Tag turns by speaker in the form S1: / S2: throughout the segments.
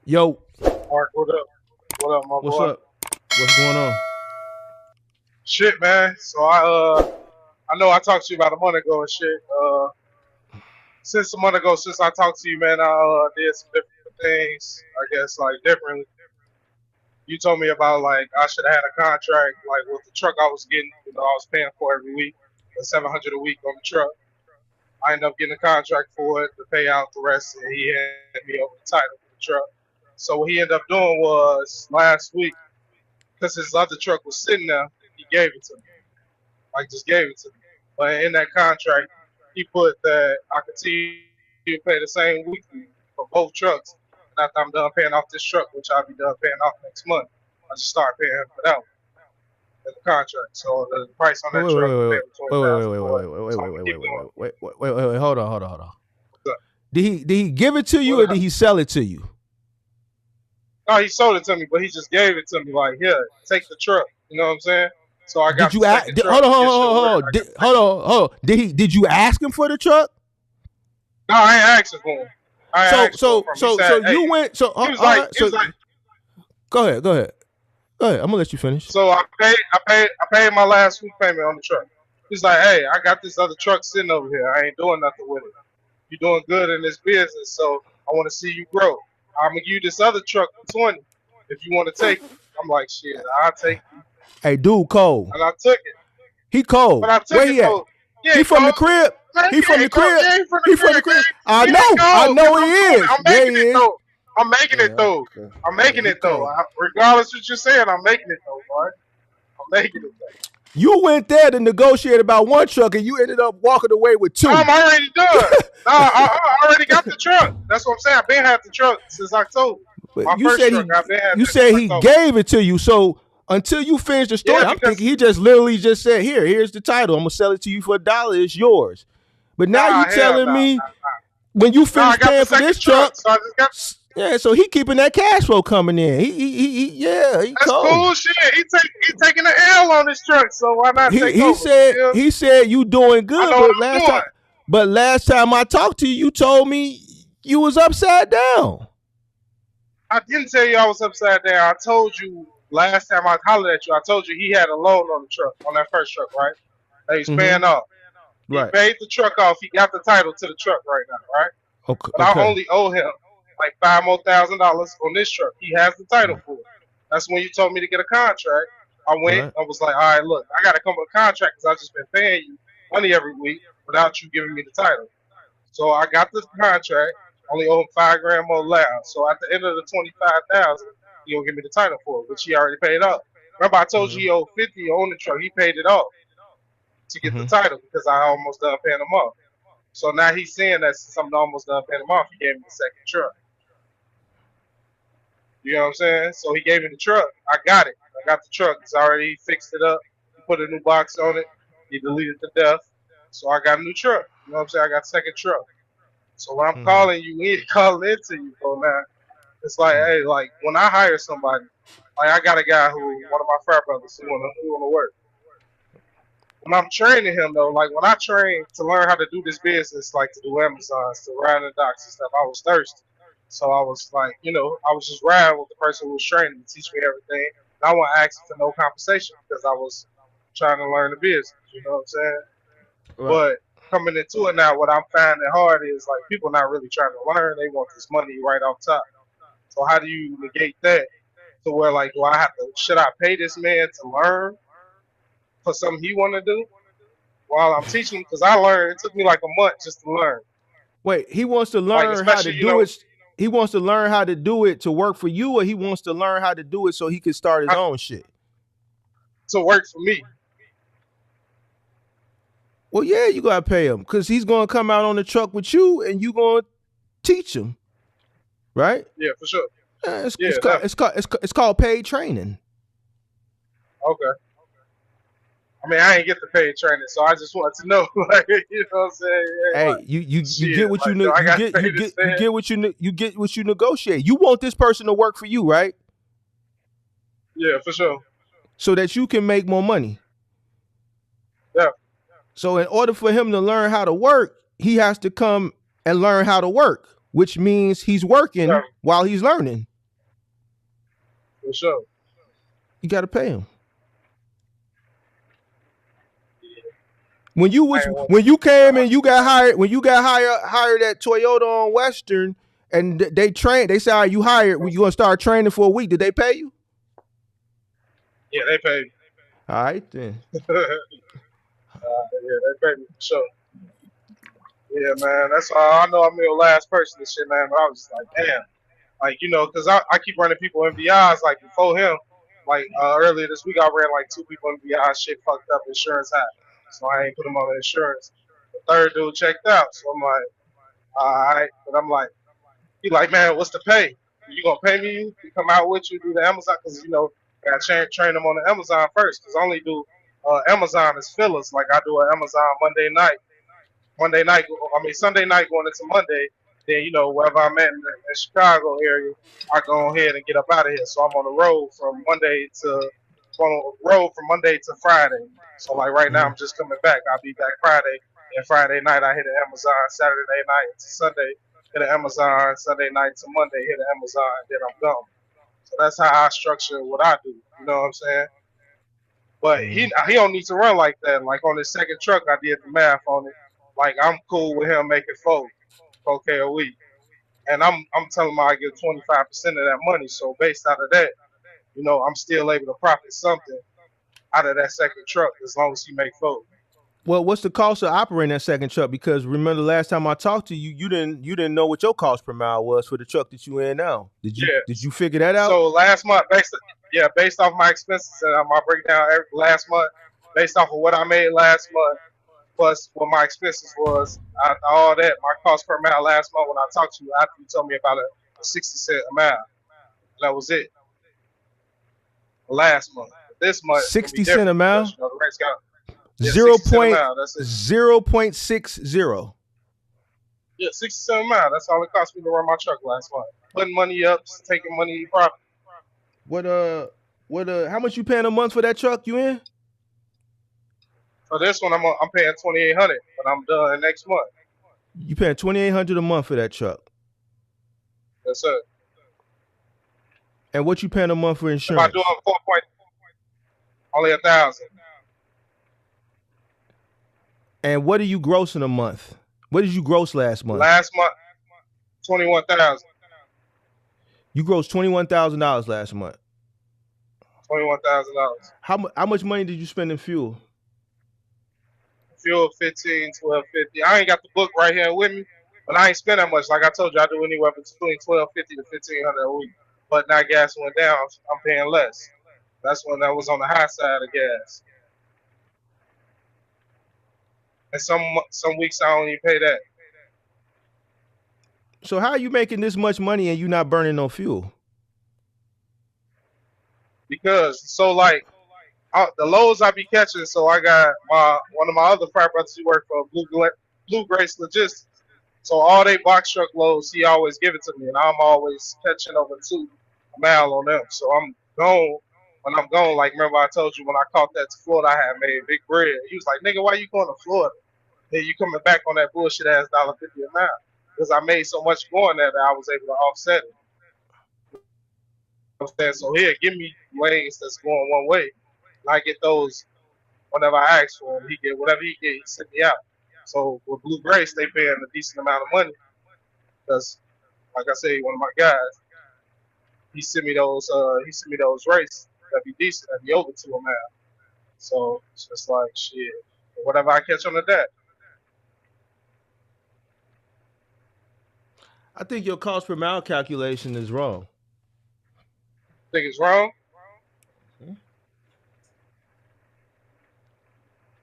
S1: Yo,
S2: Mark, what up? What up, my
S1: what's
S2: boy?
S1: up? What's going on?
S2: Shit, man. So I know I talked to you about a month ago and shit. Since a month ago, since I talked to you, man, I did some different things. I guess like differently. You told me about like I should have had a contract like with the truck I was getting. I was paying for every week, the 700 a week on the truck. I ended up getting a contract for it to pay out the rest, and he handed me over the title for the truck. So what he ended up doing was last week, because his other truck was sitting there, he gave it to me. Like just gave it to me. But in that contract, he put that I continue to pay the same weekly for both trucks. And after I'm done paying off this truck, which I'll be done paying off next month, I just start paying for that one in the contract. So the price on
S1: Wait,
S2: that
S1: wait,
S2: truck,
S1: wait,
S2: the
S1: wait,
S2: payment twenty
S1: wait, wait, wait,
S2: thousand
S1: wait,
S2: for
S1: wait,
S2: it.
S1: wait,
S2: So
S1: wait,
S2: I'm
S1: wait,
S2: gonna
S1: wait,
S2: keep
S1: wait,
S2: going.
S1: wait, wait. Hold on.
S2: What's up?
S1: Did he give it to you or
S2: What
S1: did
S2: up?
S1: he sell it to you?
S2: No, he sold it to me, but he just gave it to me like, here, take the truck. You know what I'm saying? So I got
S1: Did
S2: the
S1: you ask?
S2: second truck.
S1: Hold on,
S2: Yes, your word. I got the second.
S1: hold on. Did you ask him for the truck?
S2: No, I ain't asking for him. I ain't
S1: So
S2: asking for him
S1: so
S2: from. He
S1: so so
S2: said, hey,
S1: you went. So
S2: he was
S1: all
S2: like,
S1: right.
S2: he was
S1: So
S2: like.
S1: go ahead. I'm gonna let you finish.
S2: So I paid my last week payment on the truck. He's like, hey, I got this other truck sitting over here. I ain't doing nothing with it. You're doing good in this business, so I want to see you grow. I'm gonna give you this other truck for 20 if you want to take it. I'm like, shit, I'll take it,
S1: Hey, dude, Cole.
S2: and I took it.
S1: He
S2: But
S1: cold.
S2: I took
S1: Where
S2: it
S1: he at?
S2: though. He
S1: He
S2: ain't
S1: from the
S2: cold.
S1: crib.
S2: Man,
S1: He from
S2: he
S1: the
S2: ain't cold.
S1: crib.
S2: He ain't from the
S1: He from the
S2: crib,
S1: crib.
S2: gang.
S1: I
S2: He ain't
S1: know. I
S2: cold, cause
S1: know he
S2: I'm doing it.
S1: is.
S2: I'm
S1: Yeah,
S2: making
S1: he
S2: it
S1: is.
S2: though. I'm making it
S1: Yeah,
S2: though.
S1: okay.
S2: I'm
S1: Yeah,
S2: making
S1: he
S2: it though.
S1: cold.
S2: Regardless of what you're saying, I'm making it though, boy. I'm making it though.
S1: You went there to negotiate about one truck and you ended up walking away with two.
S2: I'm already done. No, I already got the truck. That's what I'm saying. I've been had the truck since October.
S1: But
S2: My first truck, I've been had
S1: you
S2: that since
S1: said he
S2: October.
S1: gave it to you. So until you finish the
S2: Yeah,
S1: story, I'm thinking
S2: because
S1: he just literally just said, here's the title. I'm gonna sell it to you for $1. It's yours. But now you
S2: nah, hell
S1: telling
S2: nah.
S1: me when you
S2: Nah, I
S1: finish
S2: got the
S1: paying for
S2: second
S1: this
S2: truck,
S1: truck,
S2: so I just got.
S1: yeah, so he keeping that cash flow coming in. He
S2: That's
S1: cold.
S2: cool shit. He taking the L on this truck, so why not
S1: He
S2: take
S1: he
S2: over? You
S1: said
S2: feel me?
S1: he said you doing
S2: I
S1: good,
S2: know what I'm doing.
S1: but last time I talked to you, you told me you was upside down.
S2: I didn't tell you I was upside down. I told you last time I hollered at you. I told you he had a loan on the truck, on that first truck, right? That he's
S1: Mm-hmm.
S2: paying off. He
S1: Right.
S2: paid the truck off. He got the title to the truck right now, right?
S1: Okay.
S2: But I
S1: Okay.
S2: only owe him like $5 more thousand on this truck. He has the title
S1: Right.
S2: for it. That's when you told me to get a contract. I went.
S1: Right.
S2: I was like, all right, look, I got to come with a contract because I've just been paying you money every week without you giving me the title. So I got the contract. Only owe him 5 grand more loud. So at the end of the 25,000, he'll give me the title for it, which he already paid off. Remember, I told you
S1: Mm-hmm.
S2: he owed 50 on the truck. He paid it off to get the
S1: Mm-hmm.
S2: title because I almost done paying him off. So now he's saying that since I'm almost done paying him off, he gave me the second truck. You know what I'm saying? So he gave me the truck. I got it. I got the truck. It's already fixed it up. He put a new box on it. He deleted the death. So I got a new truck. You know what I'm saying? I got a second truck. So when I'm
S1: Mm-hmm.
S2: calling you in, calling into you, bro, now, it's like, hey, like when I hire somebody, like I got a guy who, one of my frat brothers, who wanna work. When I'm training him though, like when I trained to learn how to do this business, like to do Amazons, to ride the docks and stuff, I was thirsty. So I was like, I was just riding with the person who was training to teach me everything. And I wasn't asking for no compensation because I was trying to learn the business. You know what I'm saying?
S1: Right.
S2: But coming into it now, what I'm finding hard is like people not really trying to learn. They want this money right off top. So how do you negate that? To where like, do I have to? Should I pay this man to learn for something he want to do while I'm teaching him? Because I learned. It took me like a month just to learn.
S1: Wait, he wants to
S2: Like
S1: learn how to
S2: especially
S1: do it. He wants to learn how to do it to work for you, or he wants to learn how to do it so he can start his
S2: I,
S1: own shit.
S2: to work for me.
S1: Well, yeah, you gotta pay him because he's gonna come out on the truck with you, and you gonna teach him, right?
S2: Yeah, for sure.
S1: It's,
S2: Yeah,
S1: it's, called,
S2: definitely.
S1: it's called paid training.
S2: Okay. I mean, I ain't get the paid training, so I just wanted to know, like, you know what I'm saying? Hey,
S1: Hey,
S2: like,
S1: you
S2: shit,
S1: get what
S2: like, do I got to pay this
S1: you
S2: man?
S1: get what you get what you negotiate. You want this person to work for you, right?
S2: Yeah, for sure.
S1: So that you can make more money.
S2: Yeah,
S1: So in order for him to learn how to work, he has to come and learn how to work, which means he's
S2: yeah.
S1: working while he's learning.
S2: For sure.
S1: You got to pay them.
S2: Yeah.
S1: When you
S2: I
S1: was
S2: ain't want
S1: when
S2: to.
S1: you came and you got hired, when you got hired at Toyota on Western, and they trained, they said, "All right, you hired. You gonna start training for a week." Did they pay you?
S2: Yeah, they pay me.
S1: All right then.
S2: Yeah, they pay me for sure. Yeah, man. That's all. I know I'm your last person and shit, man. But I was just like, damn. Like, because I keep running people MVIs like before him. Like earlier this week, I ran like two people MVI. Shit fucked up. Insurance happened. So I ain't put them on the insurance. The third dude checked out. So I'm like, all right. But I'm like, he like, man, what's the pay? You gonna pay me to come out with you, do the Amazon? Because I got to train them on the Amazon first. Because I only do Amazon as fillers. Like I do an Amazon Monday night. I mean Sunday night going into Monday. Then wherever I'm at in the Chicago area, I go ahead and get up out of here. So I'm on the road from Monday to Friday. So like right now,
S1: Mm-hmm.
S2: I'm just coming back. I'll be back Friday. And Friday night, I hit the Amazon. Saturday night to Sunday, hit the Amazon. Sunday night to Monday, hit the Amazon. Then I'm gone. So that's how I structure what I do. You know what I'm saying? But
S1: Mm-hmm.
S2: he don't need to run like that. Like on his second truck, I did the math on it. Like I'm cool with him making 4K a week, and I'm telling him I get 25% of that money. So based out of that, I'm still able to profit something out of that second truck as long as he make 4.
S1: Well, what's the cost of operating that second truck? Because remember, the last time I talked to you, you didn't know what your cost per mile was for the truck that you in now. Did you
S2: Yeah.
S1: did you figure that out?
S2: So last month, based off my expenses and my breakdown last month, based off of what I made last month, plus what my expenses was, after all that, my cost per mile last month when I talked to you after you told me about a 60 cent a mile. That was it last month. But this month it's gonna be
S1: 60 cent a
S2: different because
S1: mile.
S2: the rates got, yeah,
S1: Zero
S2: 60 cent a
S1: point
S2: mile. That's it.
S1: 0.60.
S2: Yeah, 60 cent a mile. That's all it cost me to run my truck last month. Putting money up, taking money profit.
S1: What how much you paying a month for that truck you in?
S2: For this one, I'm paying 2,800, but I'm done next month.
S1: You paying 2,800 a month for that truck.
S2: That's it.
S1: And what you paying a month for
S2: If I do
S1: insurance?
S2: it 4 point, only 1,000.
S1: And what are you grossing a month? What did you gross last month?
S2: Last month, 21,000.
S1: You grossed $21,000 last month.
S2: $21,000.
S1: How much money did you spend in fuel?
S2: Fuel 15, 12.50. I ain't got the book right here with me, but I ain't spend that much. Like I told you, I do anywhere between 12.50 to 1,500 a week. But now gas went down, I'm paying less. That's when that was on the high side of gas. And some weeks I don't even pay that.
S1: So how are you making this much money and you not burning no fuel?
S2: Because like the lows I be catching, so I got one of my other fire brothers who work for Blue Grace Logistics. So all they box truck loads, he always give it to me, and I'm always catching over 2 mile on them. So I'm gone. When I'm gone, like remember I told you when I caught that to Florida, I had made big bread. He was like, "Nigga, why you going to Florida? Then you coming back on that bullshit ass $1.50 a mile?" Because I made so much going there that I was able to offset it. You know what I'm saying? So here, give me lanes that's going one way, and I get those whenever I ask for him. He get whatever he get, he send me out. So with Blue Grace, they paying a decent amount of money because, like I say, one of my guys, he sent me those rates that be decent, that be over to him now. So it's just like shit. Whatever I catch on the deck,
S1: I think your cost per mile calculation is wrong.
S2: think it's wrong.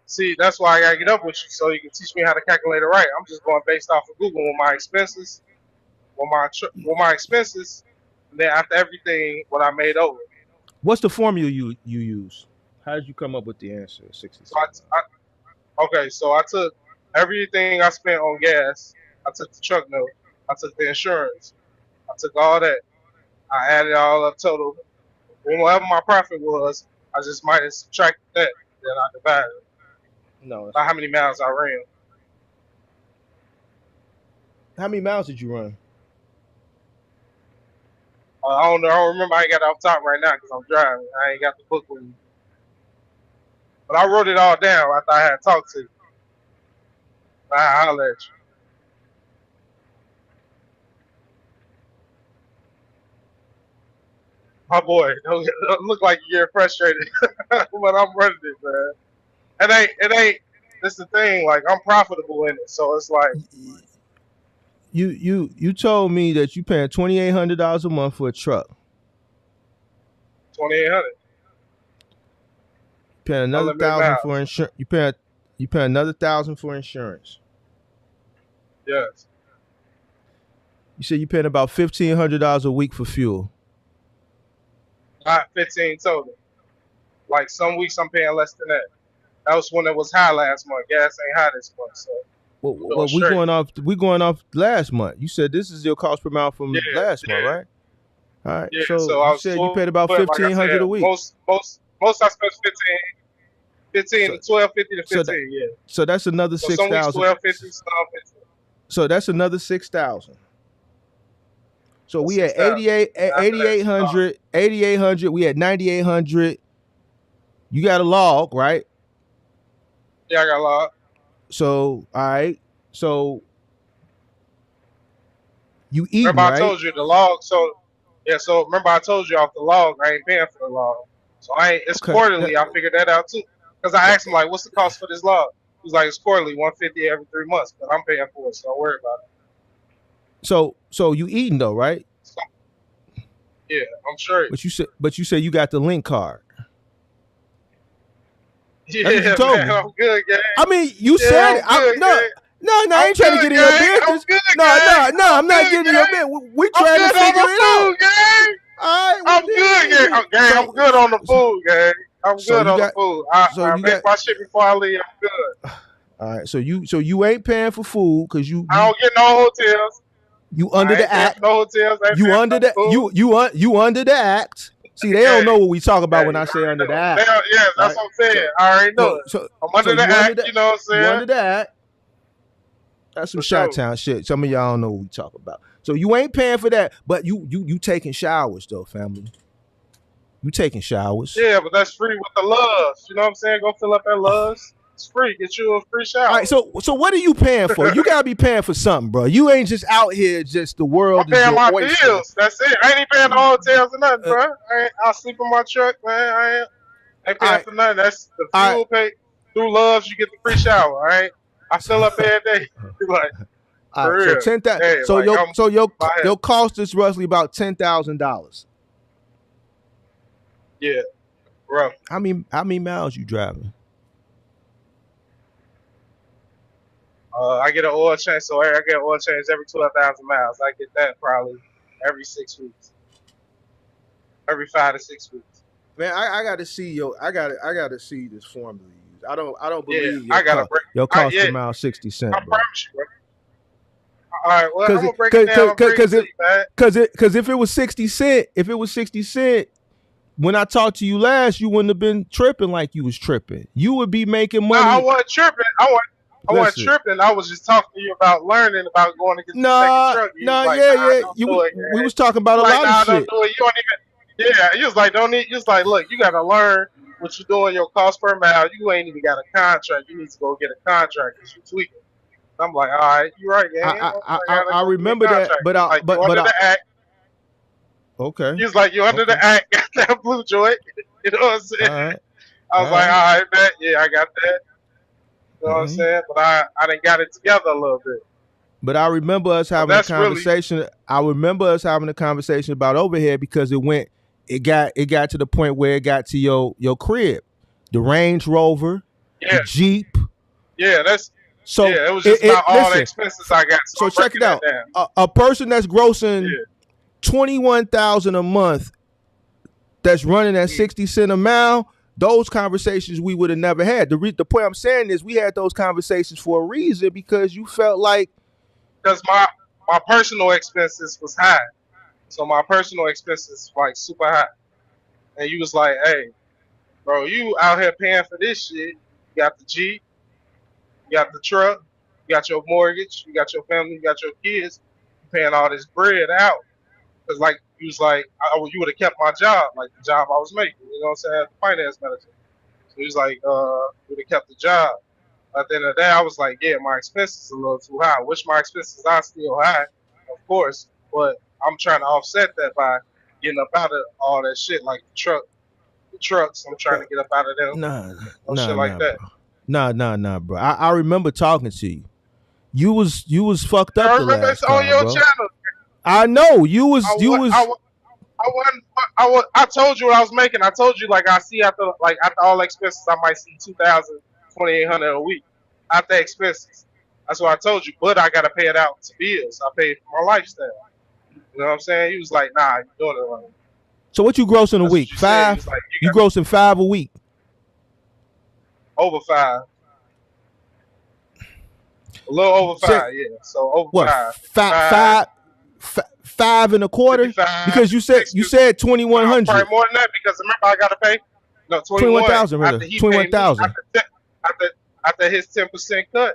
S2: See, that's why I gotta get up with you so you can teach me how to calculate it right. I'm just going based off of Google with my expenses, with my expenses, and then after everything, what I made over.
S1: What's the formula you use? How did you come up with the answer? 60
S2: So
S1: cent.
S2: okay, so I took everything I spent on gas. I took the truck note. I took the insurance. I took all that. I added it all up total. Whatever my profit was, I just might have subtracted that. Then I divided it
S1: No, that's
S2: by how
S1: not.
S2: many miles I ran.
S1: How many miles did you run?
S2: I don't know. I don't remember. I ain't got it off top right now because I'm driving. I ain't got the book with me. But I wrote it all down after I had talked to you. I'll let you. My boy, don't look like you get frustrated, but I'm running it, man. It ain't. This the thing. Like I'm profitable in it, so it's like
S1: You told me that you paying $2,800 a month for a truck.
S2: 2,800
S1: Paying another
S2: unlimited
S1: 1,000 for
S2: miles.
S1: insurance. You pay another 1,000 for insurance.
S2: Yes,
S1: You said you paying about $1,500 a week for fuel.
S2: not 15 total. Like some weeks I'm paying less than that. That was when it was high last month. Gas ain't high this month, so I'm doing
S1: Well, we
S2: straight.
S1: going off. We going off last month. You said this is your cost per mile
S2: Yeah,
S1: from last month,
S2: yeah,
S1: right? All right.
S2: yeah.
S1: So
S2: So I
S1: you
S2: was
S1: said you
S2: full,
S1: paid about
S2: like I
S1: 1,500
S2: said,
S1: a week.
S2: most I spent 15
S1: So
S2: to 12.50 to
S1: so that
S2: 15. Yeah.
S1: so that's another
S2: So
S1: six
S2: some weeks
S1: thousand.
S2: 12.50, some 15.
S1: So that's another 6,000. So
S2: That's
S1: we at
S2: 6,000.
S1: 88,
S2: After that,
S1: 8,800, 8,800. We at 9,800. You got a log, right?
S2: yeah, I got a lot.
S1: So all right. So you eating,
S2: Remember I
S1: right?
S2: told you the log. So yeah, so remember I told you off the log, I ain't paying for the log. So I ain't. It's
S1: Okay.
S2: quarterly. I figured that out too. Because I asked him like, what's the cost for this log? He was like, it's quarterly, 150 every 3 months. But I'm paying for it, so don't worry about
S1: So you eating though, right?
S2: it. So, yeah, I'm sure.
S1: But you said you got the link card. That's what you
S2: Yeah,
S1: told
S2: man,
S1: me.
S2: I'm good, gang.
S1: I mean, you
S2: Yeah,
S1: said it.
S2: I'm good,
S1: No,
S2: gang.
S1: no, I
S2: I'm
S1: ain't trying to
S2: good,
S1: get in your
S2: gang. I'm
S1: business.
S2: good,
S1: No,
S2: gang.
S1: no, no,
S2: I'm
S1: I'm not
S2: good,
S1: getting in your
S2: gang.
S1: business. We
S2: I'm
S1: trying to
S2: good on
S1: figure
S2: the
S1: it out.
S2: food, gang.
S1: All right, well
S2: I'm good, gang.
S1: then.
S2: Gang, I'm good on the food, gang. I'm
S1: So
S2: good
S1: you
S2: on the
S1: got,
S2: food.
S1: so
S2: I
S1: you
S2: make
S1: got.
S2: my shit before I leave. I'm good.
S1: All right, so you ain't paying for food because you
S2: I
S1: you
S2: don't get no hotels.
S1: you under
S2: I
S1: the
S2: ain't paying for
S1: act.
S2: no hotels. I ain't
S1: You
S2: paying for
S1: under
S2: no
S1: the
S2: food.
S1: you under the act. See, they don't
S2: Hey,
S1: know what we talk about
S2: hey,
S1: when
S2: I
S1: I say
S2: already
S1: under the
S2: know.
S1: act,
S2: Yeah, that's
S1: right?
S2: what I'm saying.
S1: So
S2: I already know
S1: so
S2: it.
S1: so
S2: I'm
S1: so
S2: under the act, you know what I'm
S1: you
S2: saying?
S1: under the act. That's some
S2: For
S1: shot
S2: sure.
S1: town shit. Some of y'all don't know what we talk about. So you ain't paying for that, but you taking showers though, family. You taking showers.
S2: Yeah, but that's free with the loves. You know what I'm saying? Go fill up that loves. It's free. Get you a free
S1: All
S2: shower.
S1: right, so what are you paying for? You gotta be paying for something, bro. You ain't just out here just the
S2: I'm
S1: world is
S2: paying
S1: your
S2: my
S1: oyster.
S2: bills. That's it. I ain't even paying no hotels or nothing,
S1: Uh,
S2: bro. I sleep in my truck, man. I ain't
S1: all
S2: paying
S1: right,
S2: for nothing. That's the
S1: all right,
S2: fuel pay. Through loves, you get the free shower, all right? I
S1: so,
S2: fill up every day. Like,
S1: all
S2: for
S1: right. So
S2: real.
S1: ten that.
S2: Hey,
S1: So
S2: like,
S1: your
S2: I'm
S1: so your
S2: my head.
S1: your cost is roughly about $10,000.
S2: Yeah, rough.
S1: How many miles you driving?
S2: I get an oil change, so I get an oil change every 12,000 miles. I get that probably every 6 weeks, every 5 to 6 weeks.
S1: Man, I got to see I got to see this formula used. I don't
S2: Yeah,
S1: believe
S2: I gotta break.
S1: your cost per mile 60 cents,
S2: I
S1: bro.
S2: promise you, bro. All right, well, I'm
S1: Cause
S2: gonna
S1: it,
S2: break it
S1: cause,
S2: down.
S1: cause,
S2: I'm bring it
S1: cause
S2: to
S1: it,
S2: you, man.
S1: cause if it was 60 cent, when I talked to you last, you wouldn't have been tripping like you was tripping. You would be making
S2: No, I
S1: money.
S2: wasn't tripping. I wasn't
S1: Listen,
S2: tripping. I was just talking to you about learning about going to get the second
S1: nah,
S2: truck. You was
S1: nah,
S2: like,
S1: yeah,
S2: nah,
S1: yeah.
S2: don't do it,
S1: We
S2: man.
S1: was talking
S2: You
S1: about a
S2: like,
S1: lot of
S2: nah, don't
S1: shit.
S2: do it. You don't even. Yeah, you was like, don't need. You was like, look, you gotta learn what you're doing. Your cost per mile. You ain't even got a contract. You need to go get a contract because you tweaking. I'm like, all right, you're right, gang. I gotta
S1: I
S2: go get a
S1: remember that,
S2: contract.
S1: but
S2: He's
S1: I
S2: like, you
S1: but
S2: under
S1: I
S2: the act.
S1: okay,
S2: He was like, you under
S1: okay,
S2: the act. Got that blue joint. You know what I'm saying?
S1: all right,
S2: I
S1: all
S2: was like,
S1: right,
S2: all right, bet. Yeah, I got that. You know
S1: all
S2: what I'm
S1: right.
S2: saying? But I done got it together a little bit.
S1: But I remember us
S2: So
S1: having a
S2: that's really,
S1: conversation. I remember us having a conversation about overhead because it got to the point where it got to your crib, the Range Rover,
S2: yeah,
S1: the Jeep.
S2: yeah, that's,
S1: So
S2: yeah, it was just about all the
S1: listen.
S2: expenses I got. So
S1: So
S2: I'm
S1: check it
S2: breaking that
S1: out.
S2: down.
S1: A person that's grossing
S2: Yeah.
S1: 21,000 a month, that's running at
S2: Mm.
S1: 60 cents a mile. Those conversations we would have never had. The point I'm saying is we had those conversations for a reason because you felt like
S2: Because my personal expenses was high. So my personal expenses like super high. And you was like, hey, bro, you out here paying for this shit. You got the Jeep, you got the truck, you got your mortgage, you got your family, you got your kids, you paying all this bread out. Cause like he was like, you would have kept my job, like the job I was making. You know what I'm saying? As the finance manager. So he was like, you would have kept the job. At the end of the day, I was like, yeah, my expenses are a little too high. Which my expenses are still high, of course, but I'm trying to offset that by getting up out of all that shit, like the trucks. I'm trying to get up out of them,
S1: Nah,
S2: shit like
S1: bro.
S2: that.
S1: Nah, bro. I remember talking to you. You was fucked up
S2: I
S1: the
S2: remember
S1: last
S2: it's on
S1: time,
S2: your
S1: bro.
S2: channel.
S1: I know you
S2: I
S1: was
S2: wa- I, wa- I told you what I was making. I told you like I see after all expenses, I might see 2,000, 2,800 a week after expenses. That's what I told you. But I gotta pay it out to bills. I pay for my lifestyle. You know what I'm saying? He was like, "Nah, you doing it wrong."
S1: So what you gross in a
S2: That's what
S1: week?
S2: you said. He was
S1: Five?
S2: like, "You
S1: You grossing 5 a week?
S2: got over five, a little over
S1: Say
S2: five, yeah. So over
S1: what?
S2: five, five,
S1: Five and a quarter?
S2: 55,
S1: Because you
S2: 60.
S1: said
S2: No, probably
S1: 2,100.
S2: more than that because remember I gotta pay. No, 21
S1: 21,000 rather.
S2: after he paid me
S1: 21,000
S2: after after his 10% cut.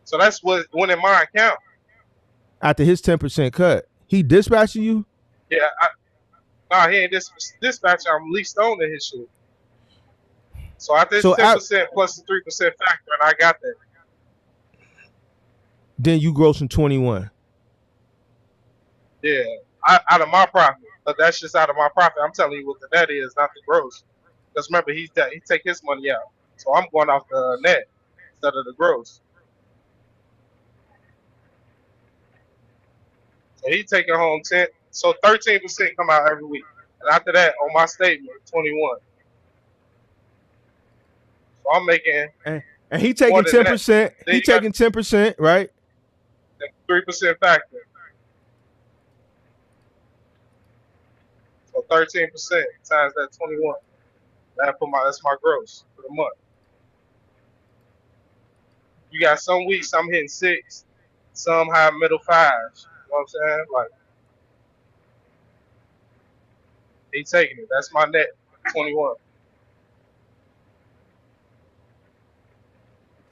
S2: So that's what went in my account.
S1: after his 10% cut. He dispatching you?
S2: Yeah, nah, he ain't dispatch. I'm leased on to his shit. So after his
S1: So
S2: 10% plus the 3% factor, and I got that.
S1: then you grossing 21.
S2: Yeah, out of my profit, but that's just out of my profit. I'm telling you what the net is, not the gross. Because remember, he take his money out, so I'm going off the net instead of the gross. So he taking home 10, so 13% come out every week, and after that, on my statement, 21. So I'm making
S1: And he
S2: more
S1: taking
S2: than that.
S1: 10%.
S2: Then
S1: He
S2: you got
S1: taking 10%, right?
S2: the 3% factor, so 13% times that 21. That's my gross for the month. You got some weeks I'm hitting 6, some high middle 5s. You know what I'm saying? Like he taking it. That's my net 21.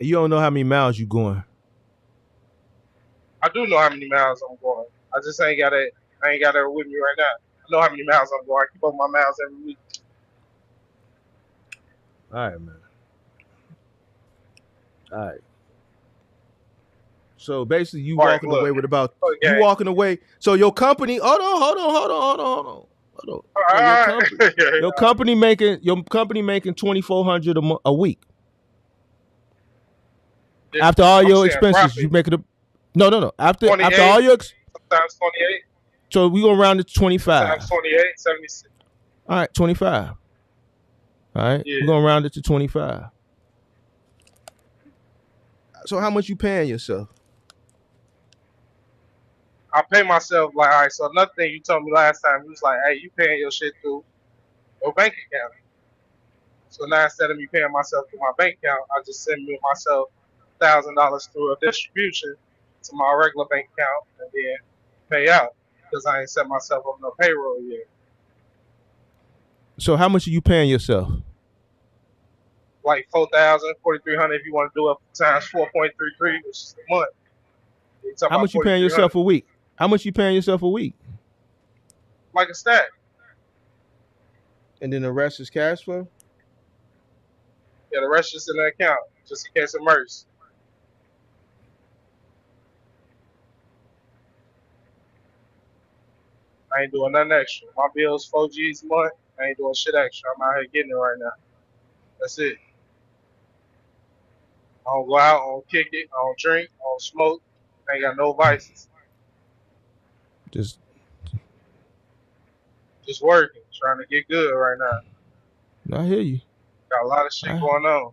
S1: You don't know how many miles you going.
S2: I do know how many miles I'm going. I just ain't got it. I ain't got it with me right now. I know how many miles I'm going. I keep up my miles every week.
S1: All right, man. All right. So basically, you
S2: All right,
S1: walking
S2: look.
S1: away with about you
S2: Okay.
S1: walking away. So your company, hold on. So your company making 2,400 a week.
S2: Yeah,
S1: After all
S2: I'm
S1: your
S2: saying
S1: expenses,
S2: profit.
S1: you make it a no. After
S2: 28,
S1: all your
S2: sometimes 28,
S1: so we go around to
S2: sometimes
S1: 25.
S2: 28, 76.
S1: All right, 25. All right,
S2: Yeah.
S1: we're gonna round it to 25. So how much you paying yourself?
S2: I pay myself like, all right, so another thing you told me last time, you was like, hey, you paying your shit through your bank account. So now instead of me paying myself through my bank account, I just send me myself $1,000 through a distribution to my regular bank account and then pay out because I ain't set myself up no payroll yet.
S1: So how much are you paying yourself?
S2: Like 4,000, 4,300 if you want to do it times 4.33, which is a month. You talking
S1: How
S2: about
S1: much you paying
S2: 4,300,
S1: yourself a week? How much you paying yourself a week?
S2: like a stack.
S1: And then the rest is cash flow?
S2: Yeah, the rest just in the account, just in case it merges. I ain't doing nothing extra. My bill's 4G's a month. I ain't doing shit extra. I'm out here getting it right now. That's it. I don't go out, I don't kick it, I don't drink, I don't smoke. I ain't got no vices.
S1: Just
S2: Just working, trying to get good right now.
S1: I hear you.
S2: Got a lot of shit going on.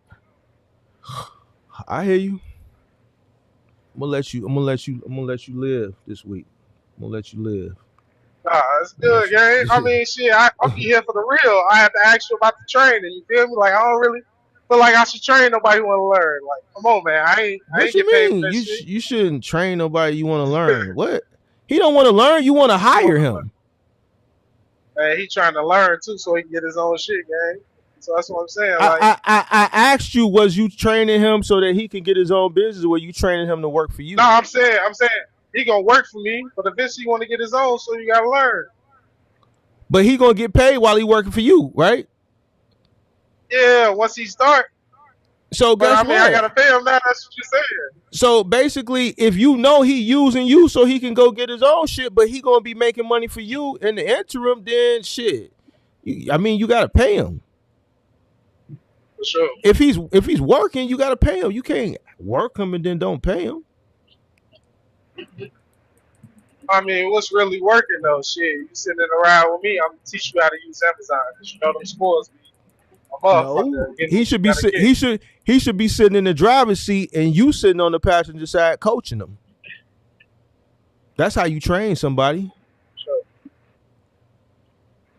S1: I hear you. I'm gonna let you live this week. I'm gonna let you live.
S2: Nah, it's good, gang. I mean, shit, I'll be here for the real. I have to ask you about the training. You feel me? Like, I don't really feel like I should train nobody who want to learn. Like, come on, man. I
S1: What
S2: ain't
S1: you
S2: get paid
S1: mean?
S2: for that shit.
S1: You shouldn't train nobody you want to learn. What? He don't want to learn. You want to hire him.
S2: Man, he trying to learn too, so he can get his own shit, gang. So that's what I'm saying. Like,
S1: I asked you, was you training him so that he can get his own business, or were you training him to work for you?
S2: no, I'm saying, he gonna work for me, but eventually he want to get his own, so you gotta learn.
S1: But he gonna get paid while he working for you, right?
S2: Yeah, once he start.
S1: So
S2: But
S1: guess
S2: I mean, I
S1: what?
S2: gotta pay him now. That's what you're saying.
S1: So basically, if you know he using you so he can go get his own shit, but he gonna be making money for you in the interim, then shit. I mean, you gotta pay him.
S2: For sure.
S1: If he's working, you gotta pay him. You can't work him and then don't pay him.
S2: I mean, what's really working though? Shit, you sitting around with me, I'm gonna teach you how to use Amazon. Cause you know them scores be a
S1: No,
S2: motherfucker. Getting
S1: he
S2: what you
S1: should be
S2: gotta get.
S1: he should be sitting in the driver's seat and you sitting on the passenger side coaching him. That's how you train somebody.
S2: Sure.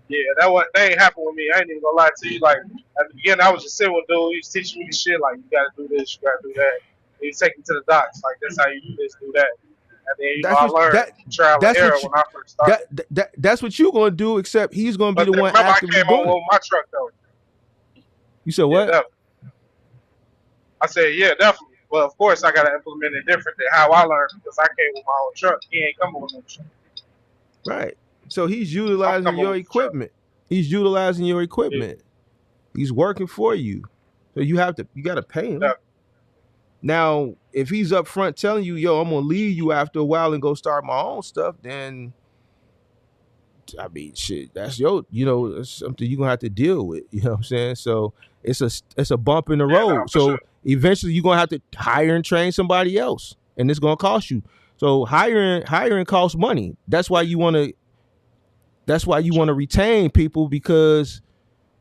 S2: Yeah, that ain't happened with me. I ain't even gonna lie to you. Like at the beginning, I was just sitting with dude. He was teaching me shit like you gotta do this, you gotta do that. And he's taking me to the docks. Like that's how you do this, do that. And then
S1: That's
S2: I
S1: what
S2: learned trial and
S1: that's
S2: error
S1: what you
S2: when I first started.
S1: that's what you gonna do. Except he's gonna be
S2: But
S1: the
S2: then,
S1: one
S2: remember, I
S1: actively
S2: came on
S1: doing it.
S2: with my truck though.
S1: You said
S2: Yeah,
S1: what?
S2: definitely. I said, yeah, definitely. But of course, I gotta implement it different than how I learned because I came with my own truck. He ain't coming with no truck.
S1: Right. So he's
S2: I'm
S1: utilizing
S2: coming
S1: your
S2: with the truck.
S1: equipment. He's utilizing your
S2: Yeah,
S1: equipment. He's working for you. So you gotta pay him.
S2: definitely.
S1: Now, if he's up front telling you, yo, I'm gonna leave you after a while and go start my own stuff, then I mean shit, that's that's something you're gonna have to deal with. You know what I'm saying? So it's a bump in the
S2: Yeah, nah,
S1: road.
S2: for sure.
S1: So eventually you're gonna have to hire and train somebody else. And it's gonna cost you. So hiring costs money. That's why you want to retain people, because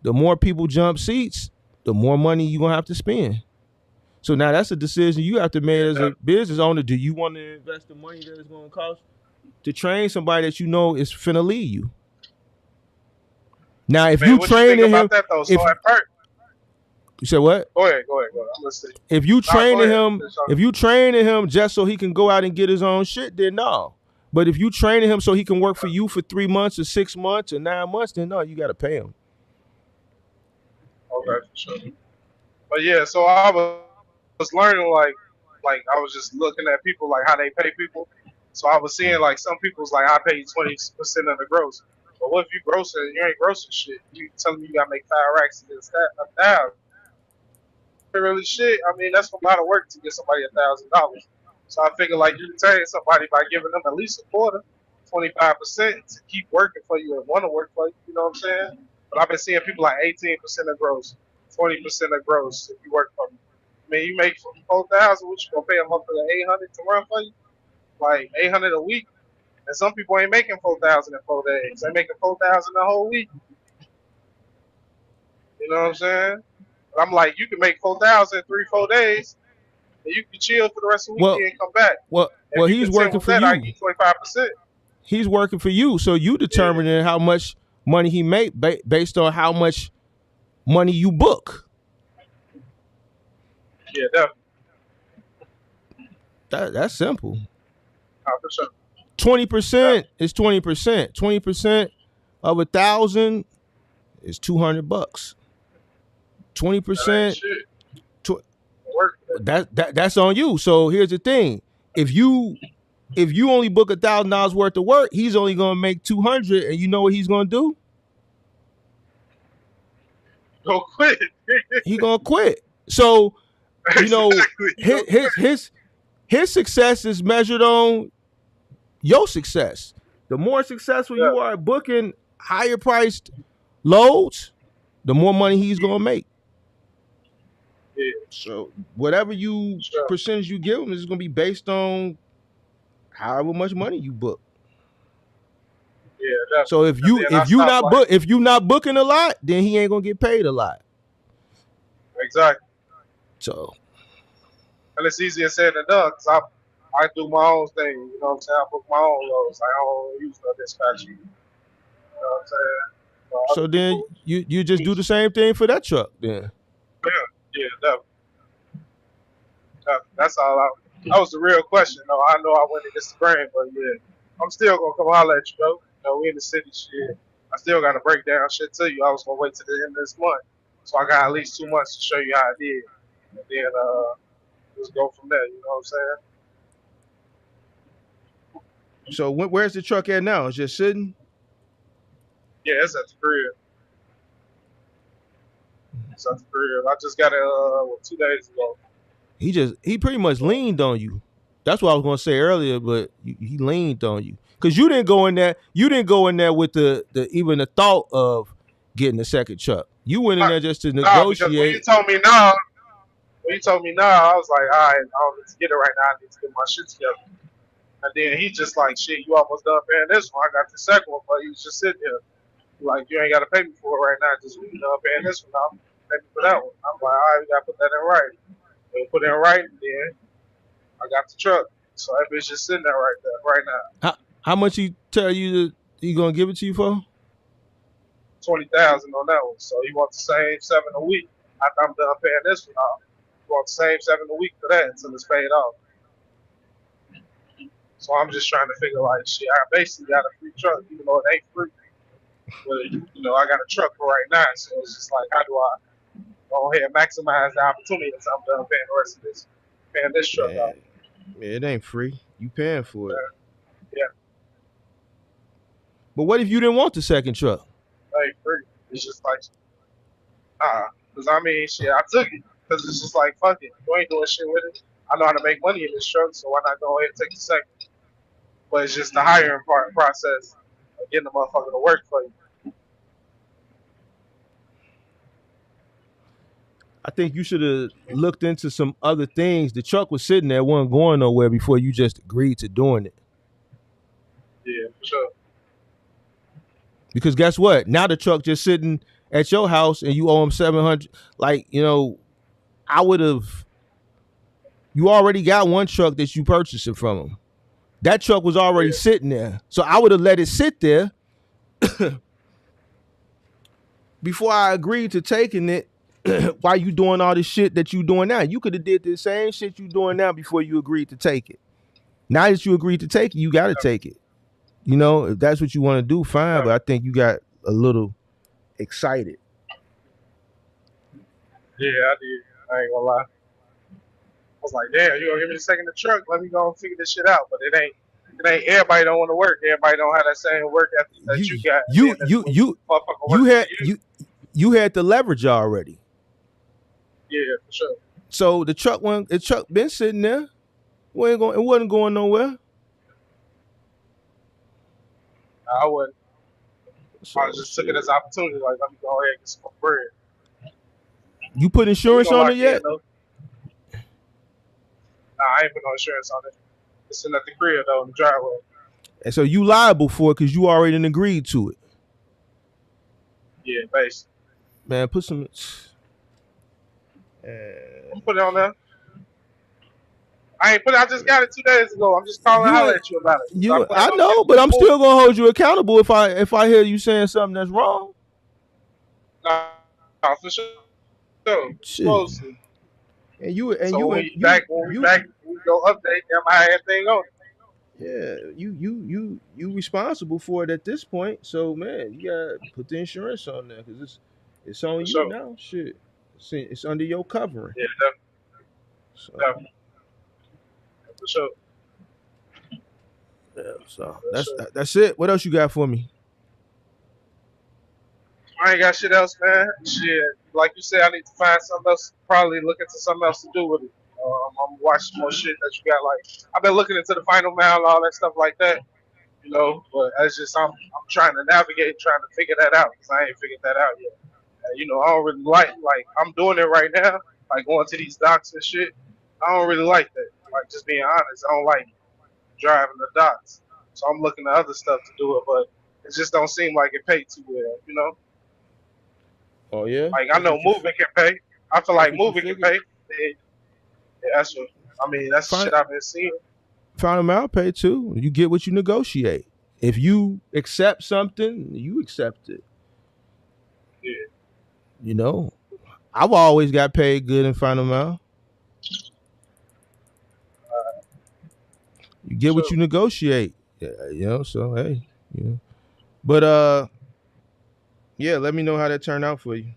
S1: the more people jump seats, the more money you're gonna have to spend. So now that's a decision you have to make
S2: Yeah,
S1: as a business owner. Do you want to invest the money that it's gonna cost to train somebody that you know is finna leave you? Now, if
S2: man,
S1: you
S2: what you think
S1: training
S2: about
S1: him,
S2: that though? So
S1: if
S2: at first,
S1: you said what?
S2: go ahead. I'm listening.
S1: If you
S2: Nah, go
S1: training
S2: ahead.
S1: him, if you training him just so he can go out and get his own shit, then no. But if you training him so he can work for you for 3 months or 6 months or 9 months, then no, you got to pay him.
S2: Okay, for sure. But yeah, so I was learning like I was just looking at people like how they pay people. So I was seeing like some people's like I pay 20% of the gross. But what if you grossing? You ain't grossing shit. You telling me you gotta make 5 racks against that 1,000? Really shit. I mean that's a lot of work to get somebody $1,000. So I figure like you retain somebody by giving them at least a quarter, 25% to keep working for you and want to work for you. You know what I'm saying? But I've been seeing people like 18% of gross, 20% of gross if you work for me. I mean, you make 4,000. What you gonna pay a month for the 800 to run for you? Like 800 a week. And some people ain't making 4,000 in 4 days. They making 4,000 a whole week. You know what I'm saying? But I'm like, you can make 4,000 in 3, 4 days, and you can chill for the rest of the
S1: Well,
S2: weekend and come back.
S1: well,
S2: If
S1: well,
S2: you
S1: he's
S2: content
S1: working
S2: with
S1: for
S2: that, I give
S1: you.
S2: you 25%.
S1: He's working for you. So you
S2: Yeah,
S1: determining how much money he make based on how much money you book.
S2: yeah, definitely.
S1: That's simple.
S2: For sure.
S1: 20% is 20%. 20% of 1,000 is $200.
S2: That ain't
S1: 20%.
S2: shit.
S1: Tw-
S2: Work.
S1: that's on you. So here's the thing: if you only book $1,000 worth of work, he's only gonna make 200, and you know what he's gonna do?
S2: Go quit.
S1: He gonna quit. So
S2: Exactly. Go quit.
S1: his success is measured on your success. The more successful
S2: Yeah,
S1: you are at booking higher priced loads, the more money he's gonna make.
S2: yeah,
S1: So whatever you
S2: sure.
S1: percentage you give him is gonna be based on however much money you book.
S2: Yeah, definitely.
S1: So
S2: And then I stopped like,
S1: if you not booking a lot, then he ain't gonna get paid a lot.
S2: exactly.
S1: So
S2: And it's easier said than done because I do my own thing. You know what I'm saying? I book my own loads. I don't use no dispatch. You know what I'm saying? So other
S1: then
S2: people
S1: you just do
S2: use.
S1: the same thing for that truck then.
S2: Yeah, yeah, definitely. That's all. That was the real question. Though I know I went against the grain, but yeah, I'm still gonna come holler at you though. You know, we in the city, shit. I still gotta break down shit to you. I was gonna wait till the end of this month, so I got at least 2 months to show you how I did, and then just go from there. You know what I'm saying?
S1: So where's the truck at now? It's just sitting.
S2: Yeah, it's at the crib. It's at the crib. I just got it 2 days ago.
S1: He pretty much
S2: So,
S1: leaned on you. That's what I was gonna say earlier, but he leaned on you because you didn't go in there. You didn't go in there with the even the thought of getting a second truck. You went in
S2: I,
S1: there just to
S2: nah, because
S1: negotiate.
S2: when you told me no, I was like, all right, I don't need to get it right now. I need to get my shit together. And then he just like, shit, you almost done paying this one. I got the second one, but he was just sitting there. Like, you ain't got to pay me for it right now. Just you done paying this one now. Pay me for that one. I'm like, all right, we got to put that in writing. We put it in writing, then I got the truck. So that bitch just sitting there right there, right now.
S1: How much he tell you that he gonna give it to you for?
S2: 20,000 on that one. So he wants the same 7 a week. After I'm done paying this one off, he wants the same 7 a week for that until it's paid off. So I'm just trying to figure like, shit, I basically got a free truck, even though it ain't free. But I got a truck for right now, so it's just like, how do I go ahead and maximize the opportunity until I'm done paying the rest of this, paying this truck off?
S1: Man, it ain't free. You paying for it.
S2: Yeah,
S1: But what if you didn't want the second truck?
S2: it ain't free. It's just like, because I mean, shit, I took it because it's just like, fuck it, you ain't doing shit with it. I know how to make money in this truck, so why not go ahead and take the second? But it's just the hiring process of getting the motherfucker to work for you.
S1: I think you should have looked into some other things. The truck was sitting there, wasn't going nowhere before you just agreed to doing it.
S2: Yeah, for sure.
S1: Because guess what? Now the truck just sitting at your house and you owe him 700. Like, I would have. You already got one truck that you purchased it from him. That truck was already
S2: Yeah,
S1: sitting there. So I would have let it sit there before I agreed to taking it. Why you doing all this shit that you doing now? You could have did the same shit you doing now before you agreed to take it. Now that you agreed to take it, you got to take it. If that's what you want to do, fine.
S2: yeah,
S1: But I think you got a little excited.
S2: yeah, I did. I ain't gonna lie. I was like, damn, you gonna give me the second the truck? Let me go and figure this shit out. But it ain't. It ain't everybody don't want to work. Everybody don't have that same work ethic that you
S1: You
S2: got. And
S1: you
S2: then
S1: you
S2: when
S1: you
S2: motherfucker
S1: you
S2: working for
S1: had
S2: you,
S1: you had the leverage already.
S2: yeah, for sure.
S1: So the truck been sitting there. It wasn't going nowhere.
S2: I wouldn't. I
S1: So
S2: just took it
S1: shit.
S2: as an opportunity. Like, let me go ahead and get some more bread.
S1: You put
S2: So we
S1: insurance
S2: gonna
S1: on
S2: lock
S1: it
S2: in
S1: yet?
S2: though. Nah, I ain't put no insurance on it. It's sitting at the crib though in the driveway.
S1: And so you liable for it because you already done agreed to it.
S2: Yeah, basically.
S1: Man, put some.
S2: I'm put it on there. I ain't put it. I just got it 2 days ago. I'm just calling to
S1: You
S2: holler
S1: ain't
S2: at you about it. So I
S1: you.
S2: plan
S1: I
S2: on getting
S1: know,
S2: this
S1: but I'm
S2: moving.
S1: still gonna hold you accountable if I hear you saying something that's wrong.
S2: Nah, nah, for sure.
S1: Shit.
S2: Supposed to.
S1: And you and
S2: So
S1: you
S2: when
S1: and
S2: we back, when we go update them, I have everything on it.
S1: yeah, you responsible for it at this point. So man, you gotta put the insurance on there because it's on
S2: For
S1: you
S2: sure.
S1: now. Shit, it's under your covering.
S2: Yeah,
S1: So
S2: definitely. For sure.
S1: yeah, so
S2: For sure.
S1: that's it. What else you got for me?
S2: I ain't got shit else, man. Shit, like you said, I need to find something else. Probably look into something else to do with it. I'm watching more shit that you got. Like I've been looking into the final mile, all that stuff like that. But it's just I'm trying to navigate, trying to figure that out because I ain't figured that out yet. And, I don't really like I'm doing it right now, like going to these docks and shit. I don't really like that. Like just being honest, I don't like driving the docks. So I'm looking at other stuff to do it, but it just don't seem like it paid too well.
S1: Oh yeah,
S2: Like I know moving can pay. I feel
S1: that's
S2: like
S1: what you
S2: moving can
S1: figured.
S2: pay. Yeah, that's what I mean. That's the
S1: Fine,
S2: shit I've been seeing.
S1: final amount pay too. You get what you negotiate. If you accept something, you accept it.
S2: Yeah,
S1: You know, I've always got paid good in final amount. You
S2: for
S1: get what
S2: sure,
S1: you negotiate. Yeah, so hey, But yeah, let me know how that turned out for you.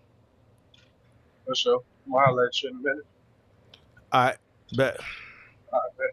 S2: for sure. I'll let you in a minute.
S1: I bet.
S2: All right,